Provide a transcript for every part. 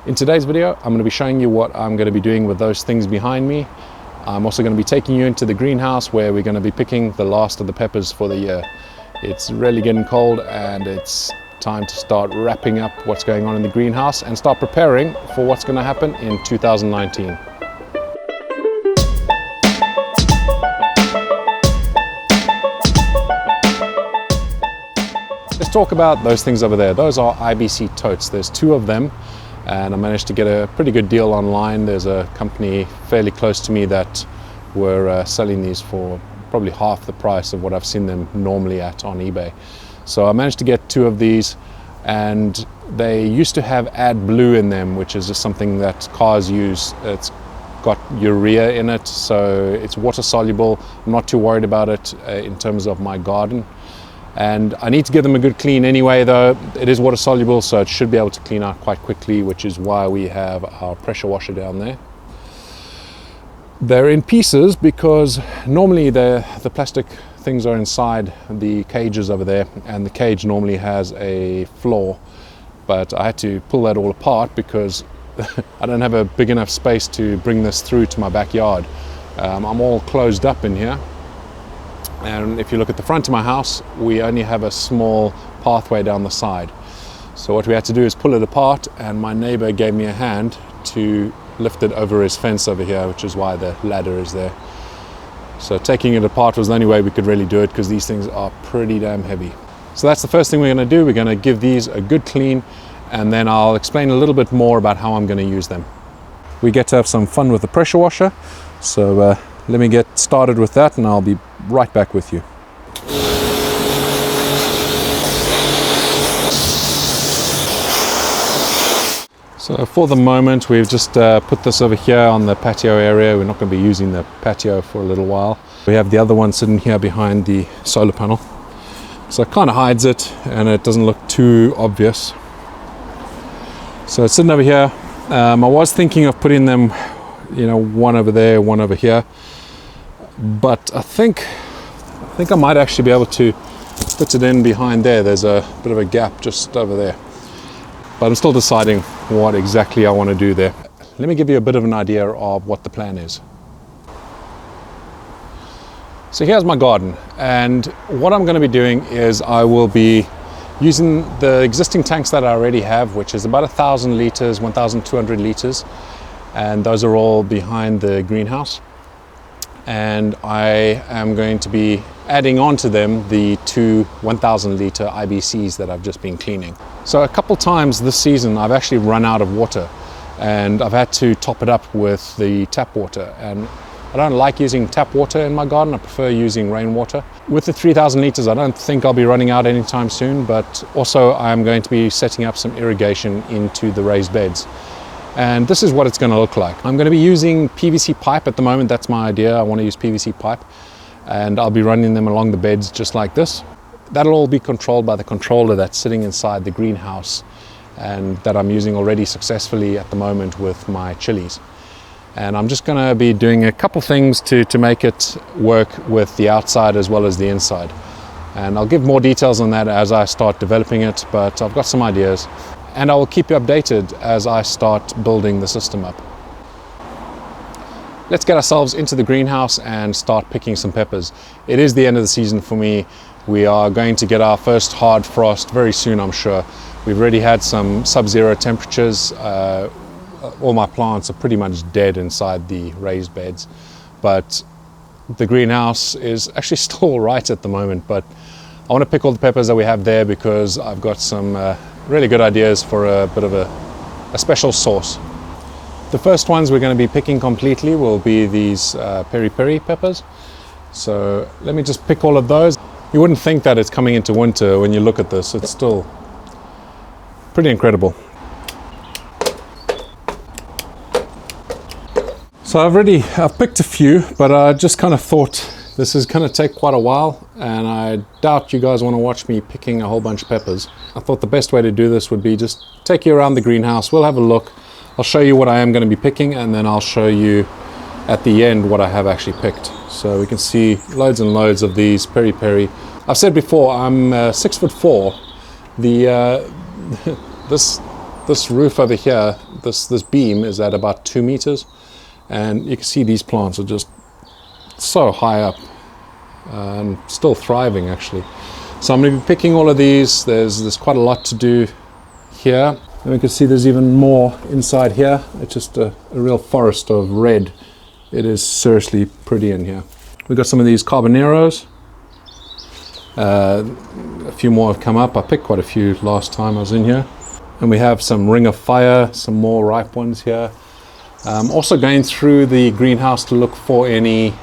In today's video, I'm going to be showing you what I'm going to be doing with those things behind me. I'm also going to be taking you into the greenhouse where we're going to be picking the last of the peppers for the year. It's really getting cold and it's time to start wrapping up what's going on in the greenhouse and start preparing for what's going to happen in 2019. Let's talk about those things over there. Those are IBC totes. There's two of them. And I managed to get a pretty good deal online. There's a company fairly close to me that were selling these for probably half the price of what I've seen them normally at on eBay. So I managed to get two of these, and they used to have AdBlue in them, which is just something that cars use. It's got urea in it, so it's water soluble. I'm not too worried about it in terms of my garden. And I need to give them a good clean anyway, though. It is water soluble, so it should be able to clean out quite quickly, which is why we have our pressure washer down there. They're in pieces because normally the plastic things are inside the cages over there, and the cage normally has a floor, but I had to pull that all apart because I don't have a big enough space to bring this through to my backyard. I'm all closed up in here. And if you look at the front of my house, we only have a small pathway down the side. So what we had to do is pull it apart, and my neighbor gave me a hand to lift it over his fence over here, which is why the ladder is there. So taking it apart was the only way we could really do it, because these things are pretty damn heavy. So that's the first thing we're going to do. We're going to give these a good clean, and then I'll explain a little bit more about how I'm going to use them. We get to have some fun with the pressure washer. So let me get started with that, and I'll be right back with you. So for the moment, we've just put this over here on the patio area. We're not going to be using the patio for a little while. We have the other one sitting here behind the solar panel. So it kind of hides it and it doesn't look too obvious. So it's sitting over here. I was thinking of putting them, one over there, one over here. But I think I might actually be able to put it in behind there. There's a bit of a gap just over there. But I'm still deciding what exactly I want to do there. Let me give you a bit of an idea of what the plan is. So here's my garden, and what I'm going to be doing is I will be using the existing tanks that I already have, which is about 1,000 liters, 1,200 liters, and those are all behind the greenhouse. And I am going to be adding on to them the two 1,000 liter IBCs that I've just been cleaning. So a couple times this season I've actually run out of water, and I've had to top it up with the tap water. And I don't like using tap water in my garden. I prefer using rainwater. With the 3,000 liters, I don't think I'll be running out anytime soon, but also I'm going to be setting up some irrigation into the raised beds. And this is what it's going to look like. I'm going to be using PVC pipe at the moment. That's my idea. I want to use PVC pipe, and I'll be running them along the beds just like this. That'll all be controlled by the controller that's sitting inside the greenhouse, and that I'm using already successfully at the moment with my chilies. And I'm just going to be doing a couple things to make it work with the outside as well as the inside. And I'll give more details on that as I start developing it, but I've got some ideas. And I will keep you updated as I start building the system up. Let's get ourselves into the greenhouse and start picking some peppers. It is the end of the season for me. We are going to get our first hard frost very soon, I'm sure. We've already had some sub-zero temperatures. All my plants are pretty much dead inside the raised beds, but the greenhouse is actually still all right at the moment. But I want to pick all the peppers that we have there because I've got some really good ideas for a bit of a special sauce. The first ones we're going to be picking completely will be these peri-peri peppers. So let me just pick all of those. You wouldn't think that it's coming into winter when you look at this. It's still pretty incredible. So I've picked a few, but I just kind of thought this is going to take quite a while, and I doubt you guys want to watch me picking a whole bunch of peppers. I thought the best way to do this would be just take you around the greenhouse. We'll have a look. I'll show you what I am going to be picking, and then I'll show you at the end what I have actually picked. So we can see loads and loads of these peri-peri. I've said before, I'm 6'4". This this roof over here, this beam is at about 2 meters, and you can see these plants are just so high up and still thriving actually. So I'm going to be picking all of these. There's quite a lot to do here, and we can see there's even more inside here. It's just a real forest of red. It is seriously pretty in here. We've got some of these carboneros. A few more have come up. I picked quite a few last time I was in here. And we have some ring of fire, some more ripe ones here. Also going through the greenhouse to look for any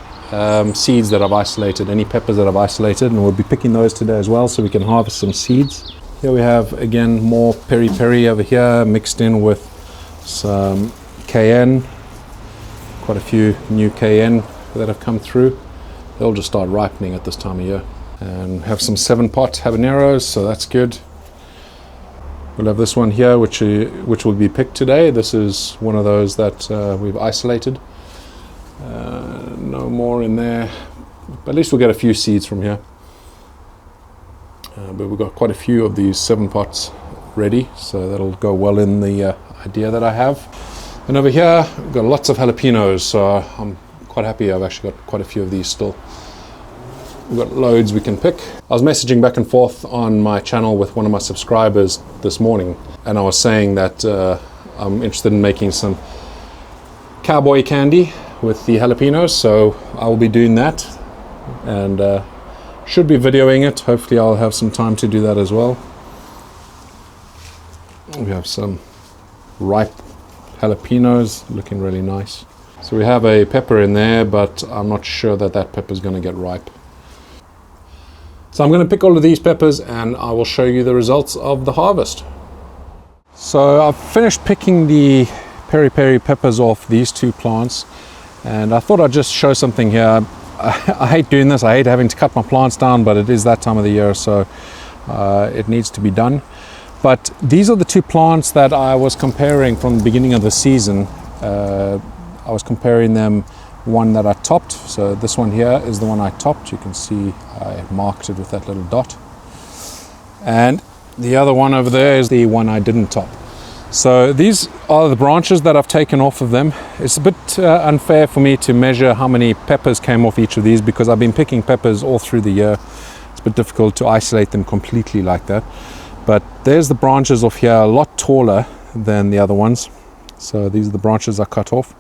seeds that I've isolated, any peppers that I've isolated, and we'll be picking those today as well so we can harvest some seeds. Here we have again more peri-peri over here mixed in with some cayenne. Quite a few new cayenne that have come through. They'll just start ripening at this time of year. And have some 7-pot habaneros, so that's good. We'll have this one here which will be picked today. This is one of those that we've isolated. No more in there, but at least we'll get a few seeds from here. But we've got quite a few of these 7 pots ready, so that'll go well in the idea that I have. And over here we've got lots of jalapenos, so I'm quite happy I've actually got quite a few of these still. We've got loads we can pick. I was messaging back and forth on my channel with one of my subscribers this morning, and I was saying that I'm interested in making some cowboy candy with the jalapenos, so I will be doing that, and should be videoing it. Hopefully I'll have some time to do that as well. We have some ripe jalapenos looking really nice. So we have a pepper in there, but I'm not sure that pepper is going to get ripe. So I'm going to pick all of these peppers and I will show you the results of the harvest. So I've finished picking the peri-peri peppers off these 2 plants, and I thought I'd just show something here. I hate doing this. I hate having to cut my plants down, but it is that time of the year, so it needs to be done. But these are the 2 plants that I was comparing from the beginning of the season. I was comparing them, one that I topped. So this one here is the one I topped. You can see I marked it with that little dot. And the other one over there is the one I didn't top. So these are the branches that I've taken off of them. It's a bit unfair for me to measure how many peppers came off each of these because I've been picking peppers all through the year. It's a bit difficult to isolate them completely like that. But there's the branches off here, a lot taller than the other ones. So these are the branches I cut off.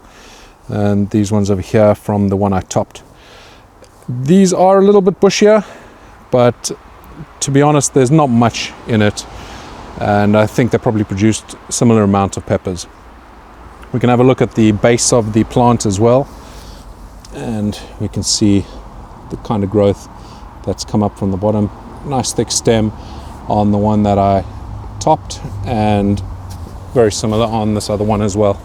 And these ones over here from the one I topped. These are a little bit bushier, but to be honest, there's not much in it. And I think they probably produced similar amount of peppers. We can have a look at the base of the plant as well. And we can see the kind of growth that's come up from the bottom. Nice thick stem on the one that I topped, and very similar on this other one as well.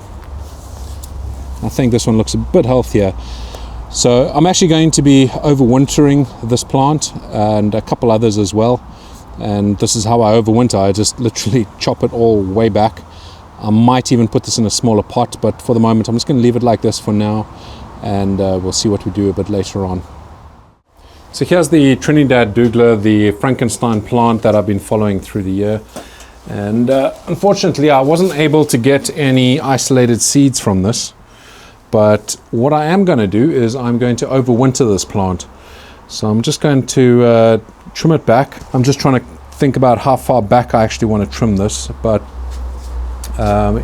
I think this one looks a bit healthier. So I'm actually going to be overwintering this plant and a couple others as well. And this is how I overwinter. I just literally chop it all way back. I might even put this in a smaller pot, but for the moment I'm just going to leave it like this for now, and we'll see what we do a bit later on. So here's the Trinidad Douglas, the Frankenstein plant that I've been following through the year. And unfortunately I wasn't able to get any isolated seeds from this. But what I am going to do is I'm going to overwinter this plant. So I'm just going to trim it back. I'm just trying to think about how far back I actually want to trim this. But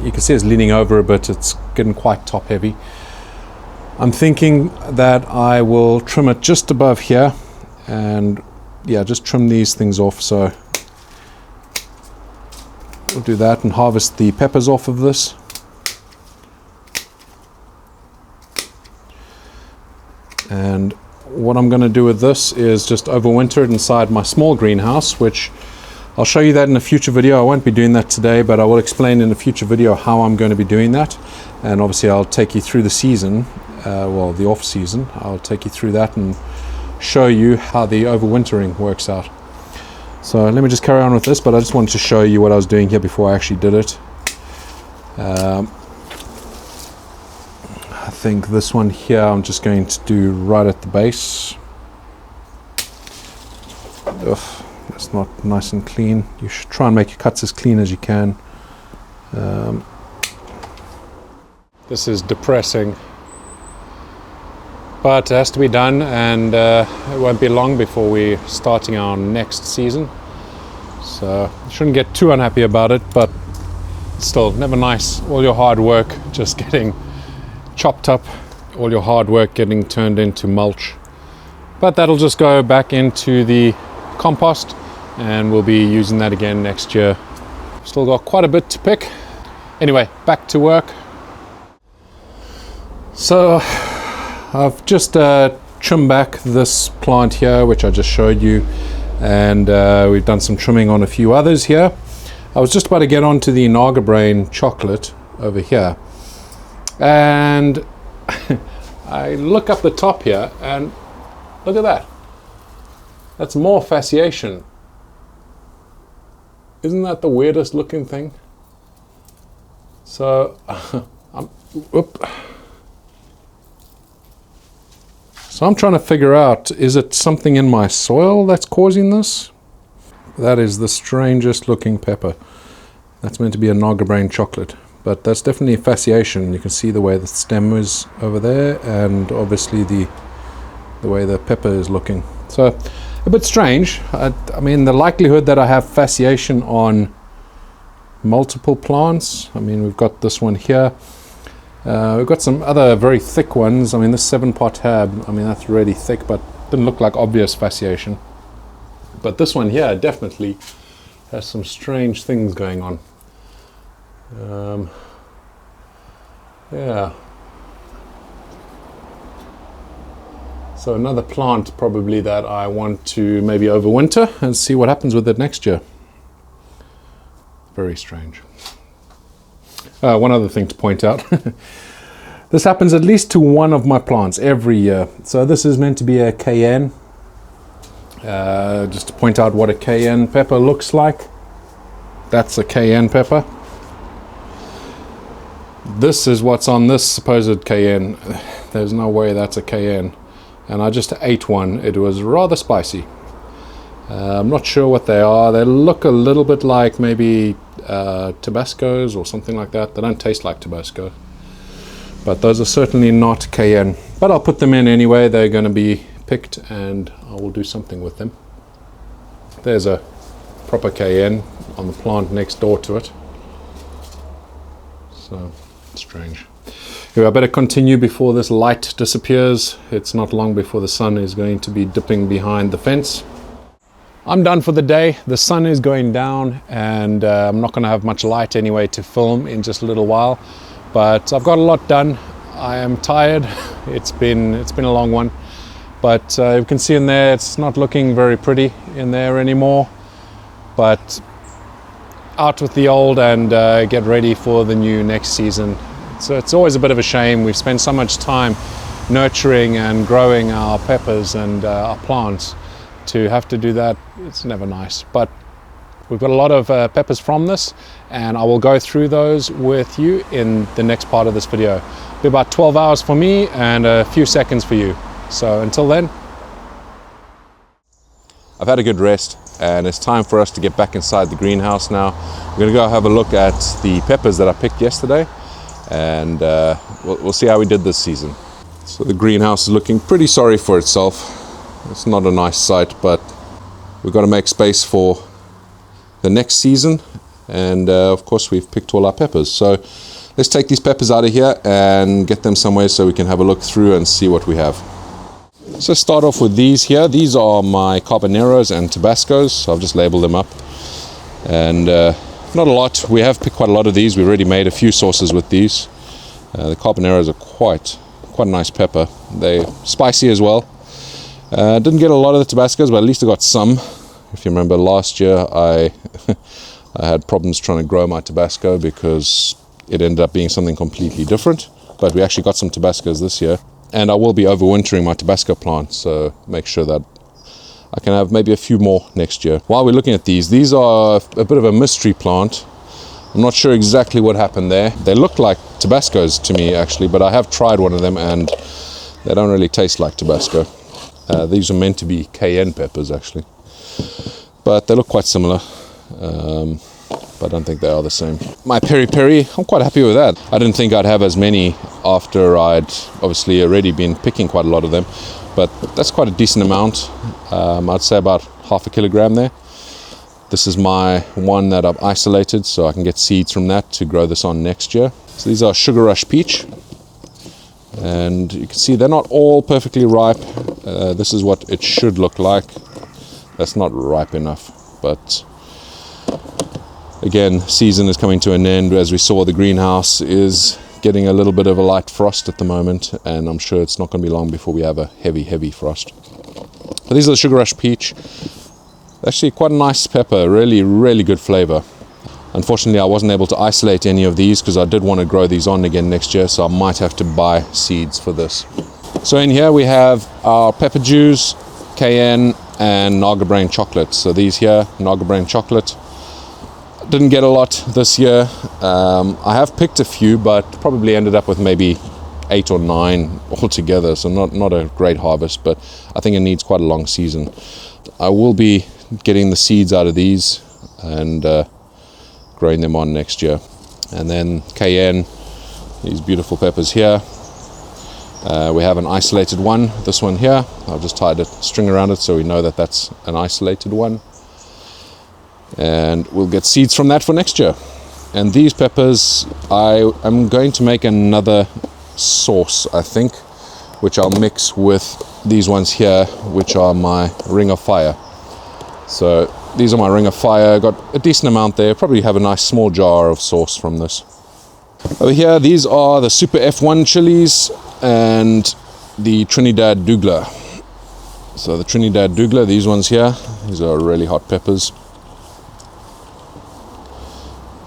you can see it's leaning over a bit. It's getting quite top heavy. I'm thinking that I will trim it just above here. And yeah, just trim these things off. So we'll do that and harvest the peppers off of this. And what I'm going to do with this is just overwinter it inside my small greenhouse, which I'll show you that in a future video. I won't be doing that today, but I will explain in a future video how I'm going to be doing that. And obviously I'll take you through the season, well, the off season. I'll take you through that and show you how the overwintering works out. So let me just carry on with this, but I just wanted to show you what I was doing here before I actually did it. I think this one here I'm just going to do right at the base. Ugh, that's not nice and clean. You should try and make your cuts as clean as you can. This is depressing, but it has to be done, and it won't be long before we're starting our next season. So you shouldn't get too unhappy about it, but still, never nice. All your hard work just getting chopped up, all your hard work getting turned into mulch. But that'll just go back into the compost, and we'll be using that again next year. Still got quite a bit to pick. Anyway, back to work. So I've just trimmed back this plant here, which I just showed you, and we've done some trimming on a few others here. I was just about to get onto the Naga Brain chocolate over here, and I look up the top here and look at that. That's more fasciation. Isn't that the weirdest looking thing? So I'm trying to figure out, is it something in my soil that's causing this? That is the strangest looking pepper. That's meant to be a Naga Brain chocolate, but that's definitely fasciation. You can see the way the stem is over there, and obviously the way the pepper is looking. So a bit strange. I mean, the likelihood that I have fasciation on multiple plants, I mean, we've got this one here. We've got some other very thick ones. I mean, this 7-pot tab, I mean, that's really thick, but didn't look like obvious fasciation. But this one here definitely has some strange things going on. Yeah. So another plant probably that I want to maybe overwinter and see what happens with it next year. Very strange. One other thing to point out. This happens at least to one of my plants every year. So this is meant to be a cayenne. Just to point out what a cayenne pepper looks like. That's a cayenne pepper. This is what's on this supposed cayenne. There's no way that's a cayenne. And I just ate one. It was rather spicy. I'm not sure what they are. They look a little bit like maybe Tabascos or something like that. They don't taste like Tabasco. But those are certainly not cayenne. But I'll put them in anyway. They're going to be picked and I will do something with them. There's a proper cayenne on the plant next door to it. So strange. Anyway, I better continue before this light disappears. It's not long before the sun is going to be dipping behind the fence. I'm done for the day. The sun is going down, and I'm not going to have much light anyway to film in just a little while. But I've got a lot done. I am tired. It's been a long one. But you can see in there, it's not looking very pretty in there anymore. But out with the old and get ready for the new next season. So it's always a bit of a shame. We've spent so much time nurturing and growing our peppers and our plants. To have to do that, it's never nice. But we've got a lot of peppers from this, and I will go through those with you in the next part of this video. It'll be about 12 hours for me and a few seconds for you. So until then, I've had a good rest, and it's time for us to get back inside the greenhouse now. We're going to go have a look at the peppers that I picked yesterday, and we'll see how we did this season. So the greenhouse is looking pretty sorry for itself. It's not a nice sight, but we've got to make space for the next season, and of course we've picked all our peppers. So let's take these peppers out of here and get them somewhere so we can have a look through and see what we have. So start off with these here. These are my Carboneros and Tabascos, so I've just labeled them up. And not a lot. We have picked quite a lot of these. We've already made a few sauces with these. The Carboneros are quite a nice pepper. They're spicy as well. Didn't get a lot of the Tabascos, but at least I got some. If you remember last year, I had problems trying to grow my Tabasco because it ended up being something completely different. But we actually got some Tabascos this year. And I will be overwintering my Tabasco plant, so make sure that I can have maybe a few more next year. While we're looking at these are a bit of a mystery plant. I'm not sure exactly what happened there. They look like Tabascos to me actually, but I have tried one of them and they don't really taste like Tabasco. These are meant to be cayenne peppers actually, but they look quite similar. but I don't think they are the same. My peri-peri, I'm quite happy with that. I didn't think I'd have as many after I'd obviously already been picking quite a lot of them, but that's quite a decent amount. I'd say about 0.5 kilogram there. This is my one that I've isolated, so I can get seeds from that to grow this on next year. So these are Sugar Rush Peach, and you can see they're not all perfectly ripe. This is what it should look like. That's not ripe enough, but again, season is coming to an end. As we saw, the greenhouse is getting a little bit of a light frost at the moment, and I'm sure it's not going to be long before we have a heavy frost. But these are the Sugar Rush Peach. Actually quite a nice pepper, really good flavor. Unfortunately, I wasn't able to isolate any of these because I did want to grow these on again next year, so I might have to buy seeds for this. So in here we have our pepper juice, cayenne, and Naga Brain chocolate. So these here, Naga Brain chocolate. Didn't get a lot this year. I have picked a few, but probably ended up with maybe 8 or 9 altogether. So not a great harvest, but I think it needs quite a long season. I will be getting the seeds out of these and growing them on next year. And then cayenne, these beautiful peppers here. We have an isolated one, this one here. I've just tied a string around it so we know that that's an isolated one. And we'll get seeds from that for next year. And these peppers, I am going to make another sauce, I think, which I'll mix with these ones here, which are my Ring of Fire. So these are my Ring of Fire. Got a decent amount there. Probably have a nice small jar of sauce from this. Over here, these are the Super F1 chilies and the Trinidad Douglas. So the Trinidad Douglas, these ones here, these are really hot peppers.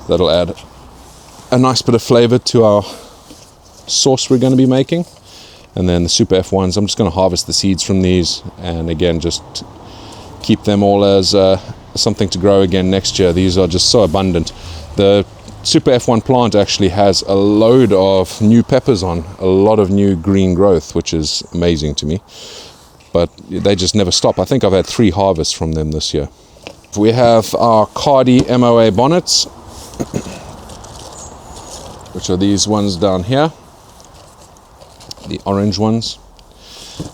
That'll add a nice bit of flavor to our sauce we're going to be making. And then the Super F1s, I'm just going to harvest the seeds from these, and again just keep them all as something to grow again next year. These are just so abundant. The Super F1 plant actually has a load of new peppers on, a lot of new green growth, which is amazing to me. But they just never stop. I think I've had 3 harvests from them this year. We have our Cardi MOA bonnets, which are these ones down here, the orange ones.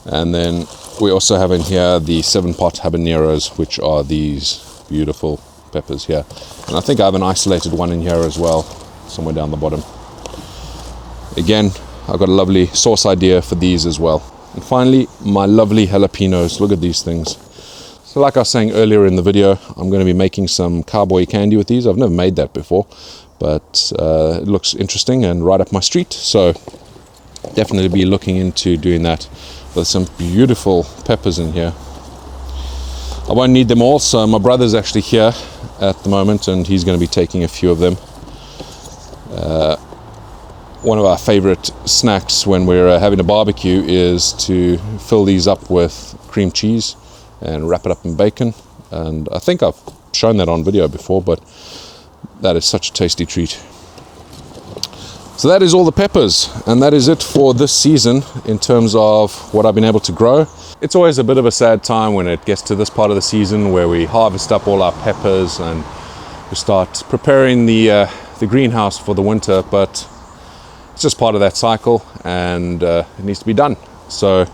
And then we also have in here the 7-pot habaneros, which are these beautiful peppers here. And I think I have an isolated one in here as well, somewhere down the bottom. Again, I've got a lovely sauce idea for these as well. And finally, my lovely jalapenos. Look at these things. So like I was saying earlier in the video, I'm going to be making some cowboy candy with these. I've never made that before, but it looks interesting and right up my street. So definitely be looking into doing that. There's some beautiful peppers in here. I won't need them all, so my brother's actually here at the moment and he's going to be taking a few of them. One of our favorite snacks when we're having a barbecue is to fill these up with cream cheese and wrap it up in bacon. And I think I've shown that on video before, but that is such a tasty treat. So that is all the peppers, and that is it for this season in terms of what I've been able to grow. It's always a bit of a sad time when it gets to this part of the season where we harvest up all our peppers and we start preparing the greenhouse for the winter, but it's just part of that cycle and it needs to be done. So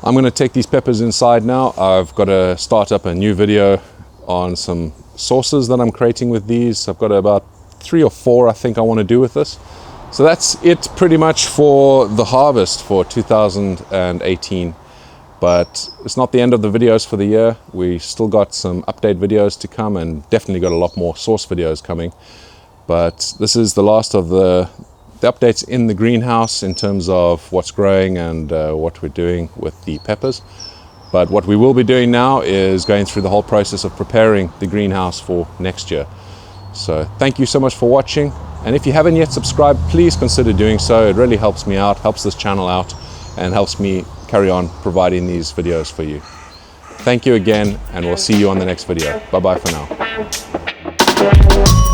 I'm going to take these peppers inside now. I've got to start up a new video on some sauces that I'm creating with these. I've got about 3 or 4 I think I want to do with this. So that's it pretty much for the harvest for 2018. But it's not the end of the videos for the year. We still got some update videos to come and definitely got a lot more source videos coming. But this is the last of the updates in the greenhouse in terms of what's growing and what we're doing with the peppers. But what we will be doing now is going through the whole process of preparing the greenhouse for next year. So thank you so much for watching. And if you haven't yet subscribed, please consider doing so. It really helps me out, helps this channel out, and helps me carry on providing these videos for you. Thank you again, and we'll see you on the next video. Bye-bye for now.